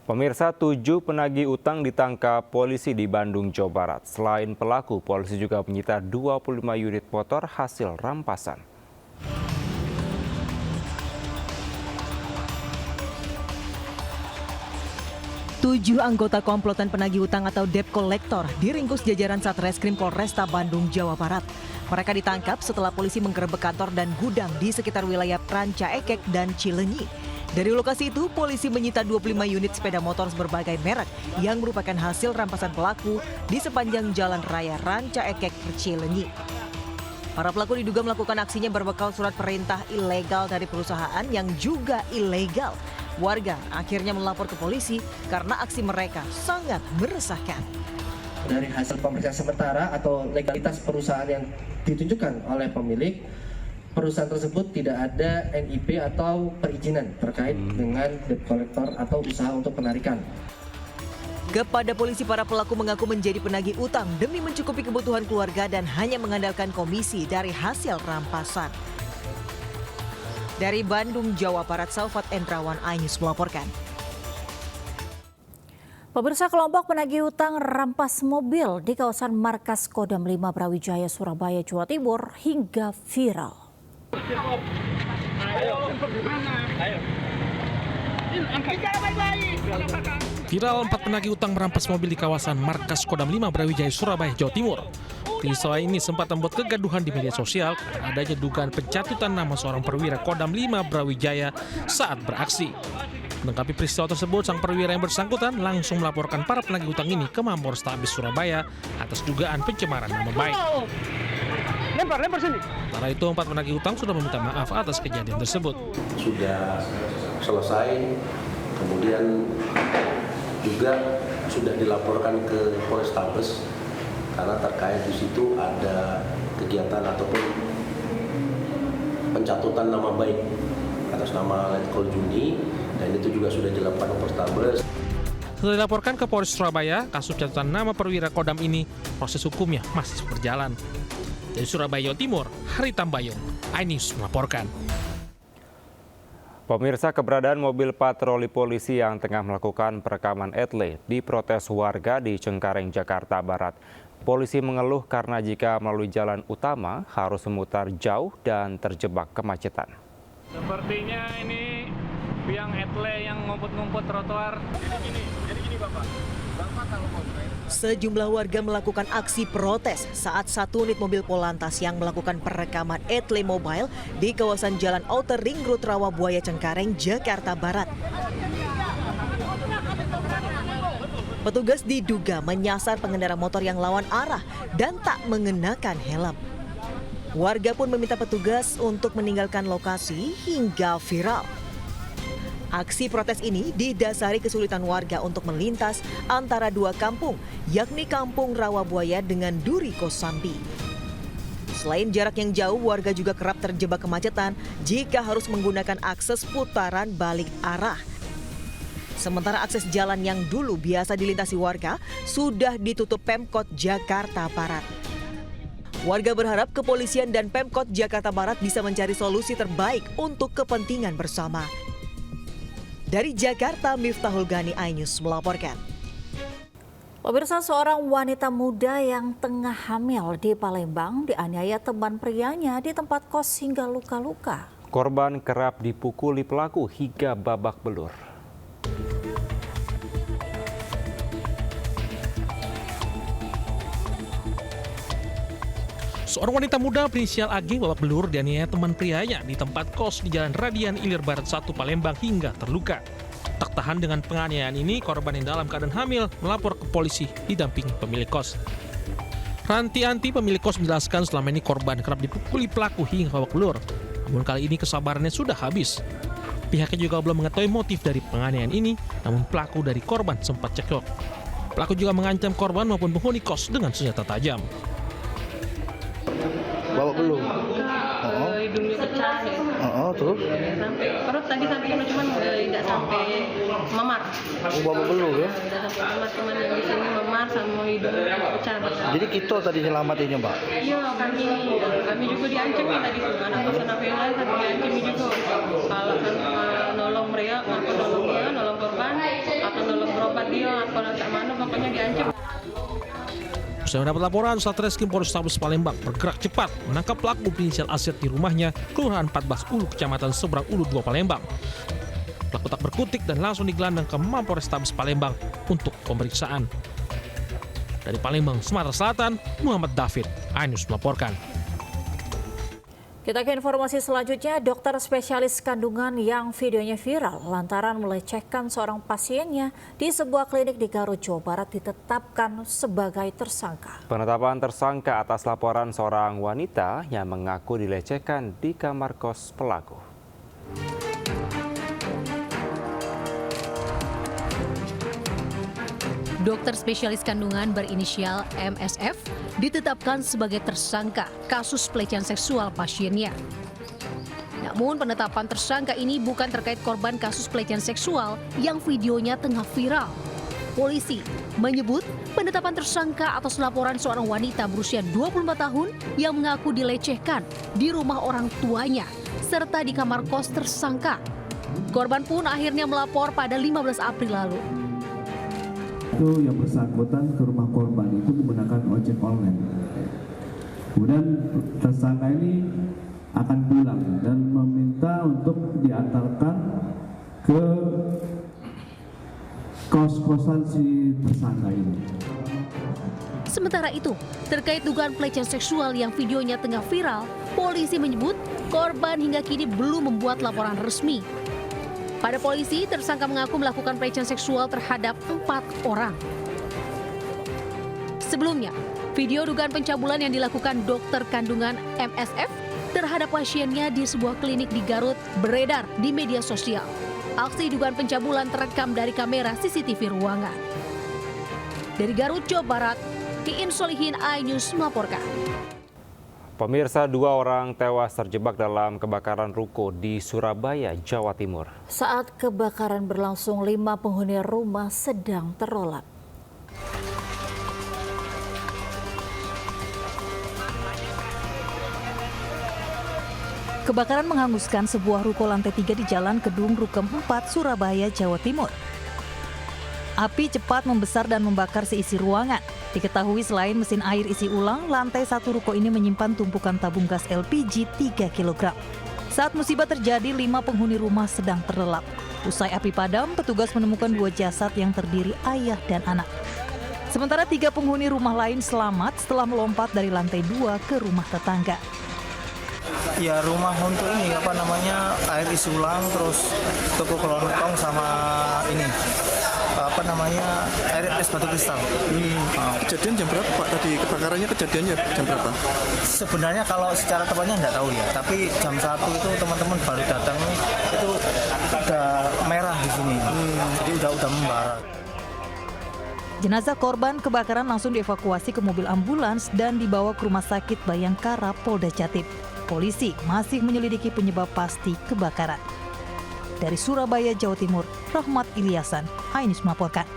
Pemirsa, 7 penagih utang ditangkap polisi di Bandung, Jawa Barat. Selain pelaku, polisi juga menyita 25 unit motor hasil rampasan. Tujuh anggota komplotan penagih utang atau debt collector diringkus jajaran Satreskrim Polresta Bandung, Jawa Barat. Mereka ditangkap setelah polisi menggerebek kantor dan gudang di sekitar wilayah Ranca Ekek dan Cileunyi. Dari lokasi itu, polisi menyita 25 unit sepeda motor berbagai merek yang merupakan hasil rampasan pelaku di sepanjang jalan raya Ranca Ekek Cileunyi. Para pelaku diduga melakukan aksinya berbekal surat perintah ilegal dari perusahaan yang juga ilegal. Warga akhirnya melapor ke polisi karena aksi mereka sangat meresahkan. Dari hasil pemeriksaan sementara atau legalitas perusahaan yang ditunjukkan oleh pemilik, perusahaan tersebut tidak ada NIP atau perizinan terkait dengan debt collector atau usaha untuk penarikan. Kepada polisi, para pelaku mengaku menjadi penagih utang demi mencukupi kebutuhan keluarga dan hanya mengandalkan komisi dari hasil rampasan. Dari Bandung, Jawa Barat, Saufat Endrawan, iNews melaporkan. Pemirsa, kelompok penagih utang rampas mobil di kawasan markas Kodam 5 Brawijaya, Surabaya, Jawa Timur hingga viral. Viral 4 penagih utang merampas mobil di kawasan markas Kodam 5 Brawijaya, Surabaya, Jawa Timur. Peristiwa ini sempat membuat kegaduhan di media sosial karena adanya dugaan pencatutan nama seorang perwira Kodam 5 Brawijaya saat beraksi. Menanggapi peristiwa tersebut, sang perwira yang bersangkutan langsung melaporkan para penagih utang ini ke Mapolrestabes Surabaya atas dugaan pencemaran nama baik. Lempar sini. Setelah itu, 4 penagih utang sudah meminta maaf atas kejadian tersebut. Sudah selesai, kemudian juga sudah dilaporkan ke Polrestabes karena terkait di situ ada kegiatan ataupun pencatutan nama baik atas nama Letkol Juni, dan itu juga sudah dilakukan ke Polrestabes. Setelah dilaporkan ke Polres Surabaya, kasus catatan nama perwira Kodam ini proses hukumnya masih berjalan. Dari Surabaya, Jawa Timur, Hari Tambayong, iNews melaporkan. Pemirsa, keberadaan mobil patroli polisi yang tengah melakukan perekaman etle diprotes warga di Cengkareng, Jakarta Barat. Polisi mengeluh karena jika melalui jalan utama harus memutar jauh dan terjebak kemacetan. Sepertinya ini yang etle yang ngumpet-ngumpet trotoar. Jadi gini Bapak. Bapak kalau mau Sejumlah warga melakukan aksi protes saat 1 unit mobil Polantas yang melakukan perekaman etle mobile di kawasan Jalan Outer Ring Road Rawabuaya Cengkareng, Jakarta Barat. Petugas diduga menyasar pengendara motor yang lawan arah dan tak mengenakan helm. Warga pun meminta petugas untuk meninggalkan lokasi hingga viral. Aksi protes ini didasari kesulitan warga untuk melintas antara 2 kampung, yakni Kampung Rawabuaya dengan Duri Kosambi. Selain jarak yang jauh, warga juga kerap terjebak kemacetan jika harus menggunakan akses putaran balik arah. Sementara akses jalan yang dulu biasa dilintasi warga sudah ditutup Pemkot Jakarta Barat. Warga berharap kepolisian dan Pemkot Jakarta Barat bisa mencari solusi terbaik untuk kepentingan bersama. Dari Jakarta, Miftahul Gani, iNews melaporkan. Pemirsa, seorang wanita muda yang tengah hamil di Palembang dianiaya teman prianya di tempat kos hingga luka-luka. Korban kerap dipukuli pelaku hingga babak belur. Seorang wanita muda berinisial AG babak belur dianiaya teman prianya di tempat kos di Jalan Radian Ilir Barat 1 Palembang hingga terluka. Tak tahan dengan penganiayaan ini, korban yang dalam keadaan hamil melapor ke polisi didampingi pemilik kos. Ranti pemilik kos menjelaskan selama ini korban kerap dipukuli pelaku hingga babak belur. Namun kali ini kesabarannya sudah habis. Pihaknya juga belum mengetahui motif dari penganiayaan ini, namun pelaku dari korban sempat cekcok. Pelaku juga mengancam korban maupun penghuni kos dengan senjata tajam. Babak belur. Hidungnya pecah ya. Terus? Sampai perut tadi sampai cuman nggak sampai memar. Babak belur ya? Udah sampai memar, cuman yang di sini memar sama hidungnya pecah. Jadi kita tadi nyelamatinnya, Mbak? Iya, kami juga diancami tadi tuh. Anak kosan aku yang lain tadi diancami juga. Kalau nolong mereka, nolong korban atau nolong Iya, kalau tak mana pokoknya diancam. Usai mendapat laporan, Satreskrim Polrestabes Palembang bergerak cepat menangkap pelaku berinisial Aset di rumahnya, Kelurahan 14 Ulu, Kecamatan Seberang Ulu 2 Palembang. Pelaku tak berkutik dan langsung digelandang ke Mapolrestabes Palembang untuk pemeriksaan. Dari Palembang, Sumatera Selatan, Muhammad David, iNews melaporkan. Kita ke informasi selanjutnya, dokter spesialis kandungan yang videonya viral lantaran melecehkan seorang pasiennya di sebuah klinik di Garut, Jawa Barat ditetapkan sebagai tersangka. Penetapan tersangka atas laporan seorang wanita yang mengaku dilecehkan di kamar kos pelaku. Dokter spesialis kandungan berinisial MSF ditetapkan sebagai tersangka kasus pelecehan seksual pasiennya. Namun penetapan tersangka ini bukan terkait korban kasus pelecehan seksual yang videonya tengah viral. Polisi menyebut penetapan tersangka atas laporan seorang wanita berusia 24 tahun yang mengaku dilecehkan di rumah orang tuanya serta di kamar kos tersangka. Korban pun akhirnya melapor pada 15 April lalu. Itu yang bersangkutan ke rumah korban itu menggunakan ojek online. Kemudian tersangka ini akan pulang dan meminta untuk diantarkan ke kos-kosan si tersangka ini. Sementara itu, terkait dugaan pelecehan seksual yang videonya tengah viral, polisi menyebut korban hingga kini belum membuat laporan resmi. Pada polisi, tersangka mengaku melakukan pelecehan seksual terhadap 4 orang. Sebelumnya, video dugaan pencabulan yang dilakukan dokter kandungan MSF terhadap pasiennya di sebuah klinik di Garut beredar di media sosial. Aksi dugaan pencabulan terekam dari kamera CCTV ruangan. Dari Garut, Jawa Barat, Iin Solihin, iNews melaporkan. Pemirsa, 2 orang tewas terjebak dalam kebakaran ruko di Surabaya, Jawa Timur. Saat kebakaran berlangsung, 5 penghuni rumah sedang terlelap. Kebakaran menghanguskan sebuah ruko lantai 3 di Jalan Kedung Rukem 4, Surabaya, Jawa Timur. Api cepat membesar dan membakar seisi ruangan. Diketahui selain mesin air isi ulang, lantai 1 ruko ini menyimpan tumpukan tabung gas LPG 3 kg. Saat musibah terjadi, 5 penghuni rumah sedang terlelap. Usai api padam, petugas menemukan 2 jasad yang terdiri ayah dan anak. Sementara 3 penghuni rumah lain selamat setelah melompat dari lantai 2 ke rumah tetangga. Ya rumah untuk ini air isi ulang, terus toko kelontong sama ini air es batu kristal. Kejadian jam berapa Pak? Tadi kebakarannya kejadiannya jam berapa? Sebenarnya kalau secara tepatnya nggak tahu ya, tapi jam 1 itu teman-teman baru datang itu udah merah di sini, jadi udah membara. Jenazah korban kebakaran langsung dievakuasi ke mobil ambulans dan dibawa ke Rumah Sakit Bayangkara, Polda Jatim. Polisi masih menyelidiki penyebab pasti kebakaran. Dari Surabaya, Jawa Timur, Rahmat Ilyasan, iNews melaporkan.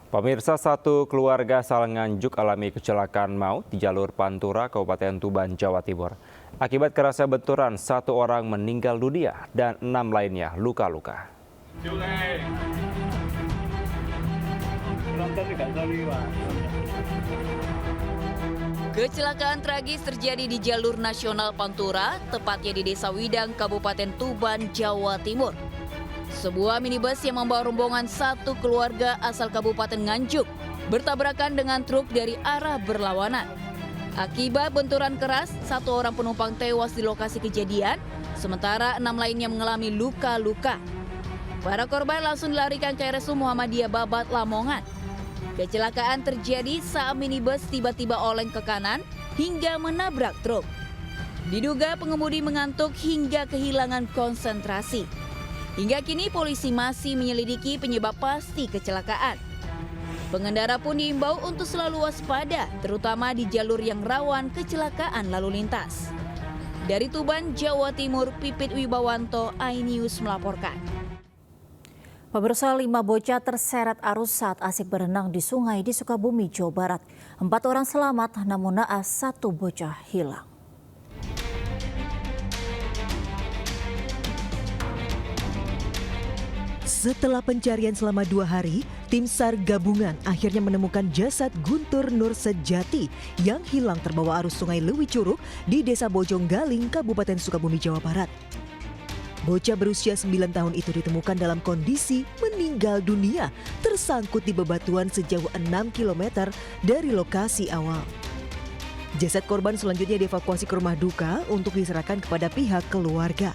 Pemirsa, 1 keluarga Salenganjuk alami kecelakaan maut di jalur Pantura, Kabupaten Tuban, Jawa Timur. Akibat kerasnya benturan, 1 orang meninggal dunia dan 6 lainnya luka-luka. Kecelakaan tragis terjadi di jalur nasional Pantura, tepatnya di Desa Widang, Kabupaten Tuban, Jawa Timur. Sebuah minibus yang membawa rombongan 1 keluarga asal Kabupaten Nganjuk bertabrakan dengan truk dari arah berlawanan. Akibat benturan keras, 1 orang penumpang tewas di lokasi kejadian, sementara 6 lainnya mengalami luka-luka. Para korban langsung dilarikan ke RSUD Muhammadiyah Babat, Lamongan. Kecelakaan terjadi saat minibus tiba-tiba oleng ke kanan hingga menabrak truk. Diduga pengemudi mengantuk hingga kehilangan konsentrasi. Hingga kini polisi masih menyelidiki penyebab pasti kecelakaan. Pengendara pun diimbau untuk selalu waspada, terutama di jalur yang rawan kecelakaan lalu lintas. Dari Tuban, Jawa Timur, Pipit Wibawanto, iNews melaporkan. Pemirsa, 5 bocah terseret arus saat asik berenang di sungai di Sukabumi, Jawa Barat. 4 orang selamat, namun naas 1 bocah hilang. Setelah pencarian selama 2 hari, tim SAR gabungan akhirnya menemukan jasad Guntur Nur Sejati yang hilang terbawa arus Sungai Lewi Curug di Desa Bojonggaling, Kabupaten Sukabumi, Jawa Barat. Bocah berusia 9 tahun itu ditemukan dalam kondisi meninggal dunia, tersangkut di bebatuan sejauh 6 km dari lokasi awal. Jasad korban selanjutnya dievakuasi ke rumah duka untuk diserahkan kepada pihak keluarga.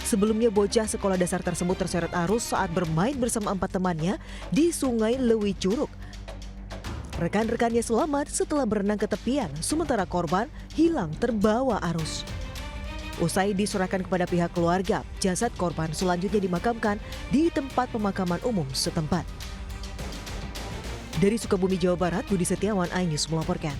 Sebelumnya bocah sekolah dasar tersebut terseret arus saat bermain bersama 4 temannya di Sungai Lewi Curug. Rekan-rekannya selamat setelah berenang ke tepian, sementara korban hilang terbawa arus. Usai diserahkan kepada pihak keluarga, jasad korban selanjutnya dimakamkan di tempat pemakaman umum setempat. Dari Sukabumi, Jawa Barat, Budi Setiawan, iNews melaporkan.